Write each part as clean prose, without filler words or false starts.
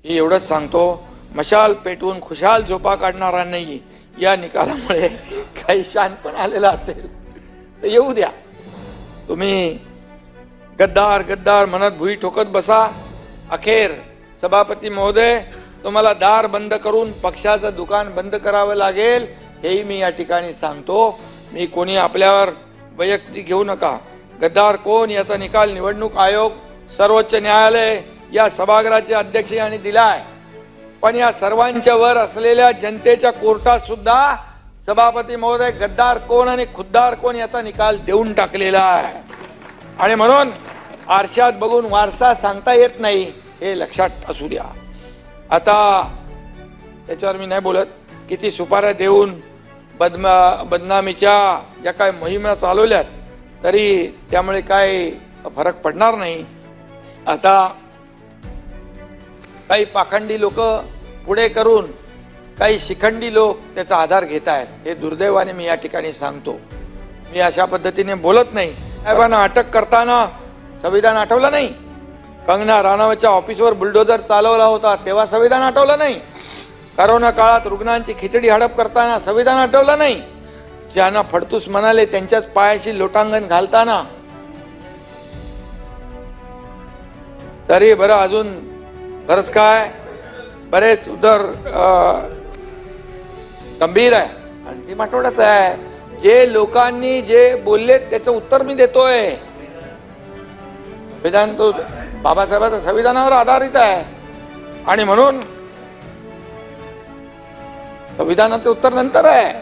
ही एवढंच सांगतो, मशाल पेटवून खुशाल झोपा काढणारा नाही या निकालामुळे काही शानपण आलेला असेल तर येऊ द्या. तुम्ही गद्दार गद्दार म्हणत भुई ठोकत बसा. अखेर सभापती महोदय, तुम्हाला दार बंद करून पक्षाचं दुकान बंद करावं लागेल हेही मी या ठिकाणी सांगतो. मी कोणी आपल्यावर वैयक्तिक घेऊ नका. गद्दार कोण याचा निकाल निवडणूक आयोग, सर्वोच्च न्यायालय या सभागृहाचे अध्यक्ष यांनी दिलाय. पण या सर्वांच्या वर असलेल्या जनतेच्या कोर्टात सुद्धा सभापती महोदय गद्दार कोण आणि खुद्दार कोण याचा निकाल देऊन टाकलेला आहे. आणि म्हणून आरशात बघून वारसा सांगता येत नाही हे लक्षात असू द्या. आता त्याच्यावर मी नाही बोलत. किती सुपाऱ्या देऊन बदनामीच्या ज्या काय मोहिमा चालवल्यात तरी त्यामुळे काय फरक पडणार नाही. आता काही पाखंडी लोक पुढे करून काही शिखंडी लोक त्याचा आधार घेत आहेत. हे दुर्दैवाने मी या ठिकाणी सांगतो. मी अशा पद्धतीने बोलत नाही. साहेबांना अटक करताना संविधान आठवलं नाही. कंगना राणावतच्या ऑफिसवर बुलडोजर चालवला होता तेव्हा संविधान आठवलं नाही. करोना काळात रुग्णांची खिचडी हडप करताना संविधान आठवलं नाही. ज्यांना फडतूस म्हणाले त्यांच्याच पायाशी लोटांगण घालताना तरी बरं अजून बरंच काय बरेच उदर गंभीर आहे. अंतिम आठवड्यात आहे. जे लोकांनी जे बोलले त्याचं उत्तर मी देतोय. संविधान तो बाबासाहेबांच्या संविधानावर आधारित आहे आणि म्हणून संविधानाचं उत्तर नंतर आहे.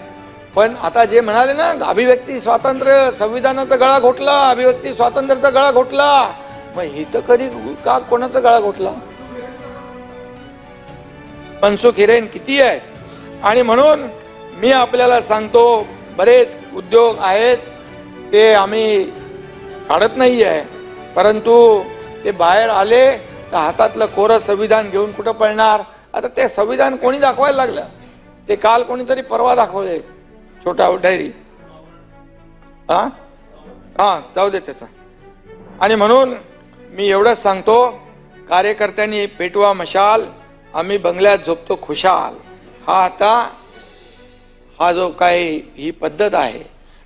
पण आता जे म्हणाले ना अभिव्यक्ती स्वातंत्र्य, संविधानाचा गळा घोटला, अभिव्यक्ती स्वातंत्र्याचा गळा घोटला, मग हे तर कधी का कोणाचा गळा घोटला? मनसुख हिरेन किती आहेत. आणि म्हणून मी आपल्याला सांगतो, बरेच उद्योग आहेत ते आम्ही काढत नाही आहे, परंतु ते बाहेर आले तर हातातलं कोरं संविधान घेऊन कुठं पळणार. आता ते संविधान कोणी दाखवायला लागलं? ते काल कोणीतरी परवा दाखवले छोटा डायरी. जाऊ दे त्याचा. आणि म्हणून मी एवढंच सांगतो, कार्यकर्त्यांनी पेटवा मशाल, आम्ही बंगल्यात झोपतो खुशाल. हा जो काही ही पद्धत आहे.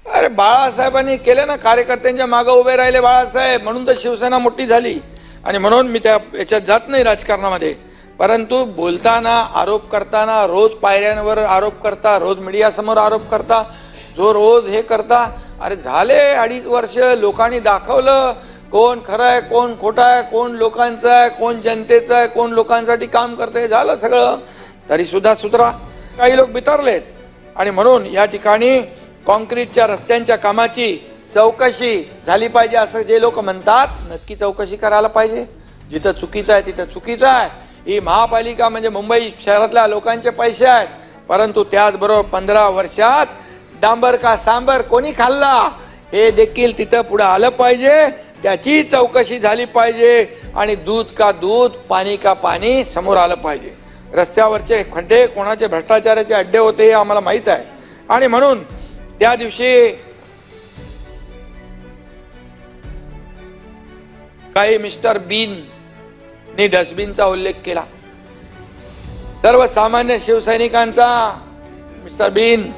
अरे बाळासाहेबांनी केले ना, कार्यकर्त्यांच्या मागे उभे राहिले बाळासाहेब, म्हणून तर शिवसेना मोठी झाली. आणि म्हणून मी त्या याच्यात जात नाही राजकारणामध्ये. परंतु बोलताना, आरोप करताना, रोज पायऱ्यांवर आरोप करता, रोज मीडियासमोर आरोप करता, जो रोज हे करता. अरे झाले 2.5 वर्ष, लोकांनी दाखवलं कोण खरं आहे, कोण खोटं आहे, कोण लोकांचं आहे, कोण जनतेचं आहे, कोण लोकांसाठी काम करतंय. झालं सगळं, तरी सुद्धा सुधरा. काही लोक बिथरलेत. आणि म्हणून या ठिकाणी कॉन्क्रीटच्या रस्त्यांच्या कामाची चौकशी झाली पाहिजे असं जे लोक म्हणतात, नक्की चौकशी करायला पाहिजे. जिथं चुकीचं आहे तिथं चुकीचं आहे. ही महापालिका म्हणजे मुंबई शहरातल्या लोकांचे पैसे आहेत, परंतु त्याचबरोबर 15 वर्षात डांबर का सांबर कोणी खाल्ला हे देखील तिथं पुढे आलं पाहिजे. त्याची चौकशी झाली पाहिजे. आणि दूध का दूध, पाणी का पाणी समोर आलं पाहिजे. रस्त्यावरचे खड्डे कोणाचे भ्रष्टाचाराचे अड्डे होते हे आम्हाला माहित आहे. आणि म्हणून त्या दिवशी काही मिस्टर बीन ने डस्टबिनचा उल्लेख केला. सर्वसामान्य शिवसैनिकांचा मिस्टर बीन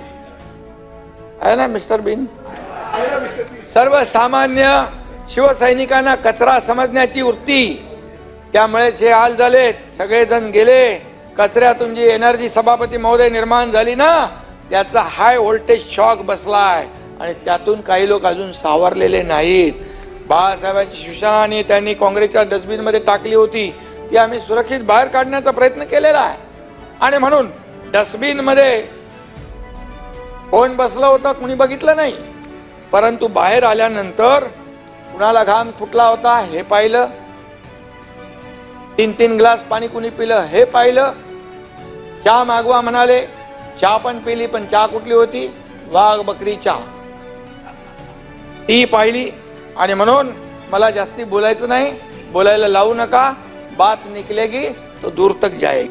आहे ना, मिस्टर बीन सर्वसामान्य शिवसैनिकांना कचरा समजण्याची वृत्ती, त्यामुळे हे हाल झाले. सगळेजण गेले. कचऱ्यातून जी एनर्जी सभापती महोदय निर्माण झाली ना, त्याचा हाय व्होल्टेज शॉक बसलाय आणि त्यातून काही लोक अजून सावरलेले नाहीत. बाळासाहेबांची शिवसेना त्यांनी काँग्रेसच्या डस्टबिन मध्ये टाकली होती, ती आम्ही सुरक्षित बाहेर काढण्याचा प्रयत्न केलेला आहे. आणि म्हणून डस्टबिन मध्ये कोण बसलं होतं कुणी बघितलं नाही, परंतु बाहेर आल्यानंतर कुणाला घाम फुटला होता हे पाहिलं. 3-3 ग्लास पाणी कुणी पिलं हे पाहिलं. चहा मागवा म्हणाले, चहा पण पिली, पण चहा कुठली होती? वाघ बकरी चहा, ती पाहिली. आणि म्हणून मला जास्ती बोलायचं नाही, बोलायला लावू नका. बात निकलेगी तो दूर तक जाएगी.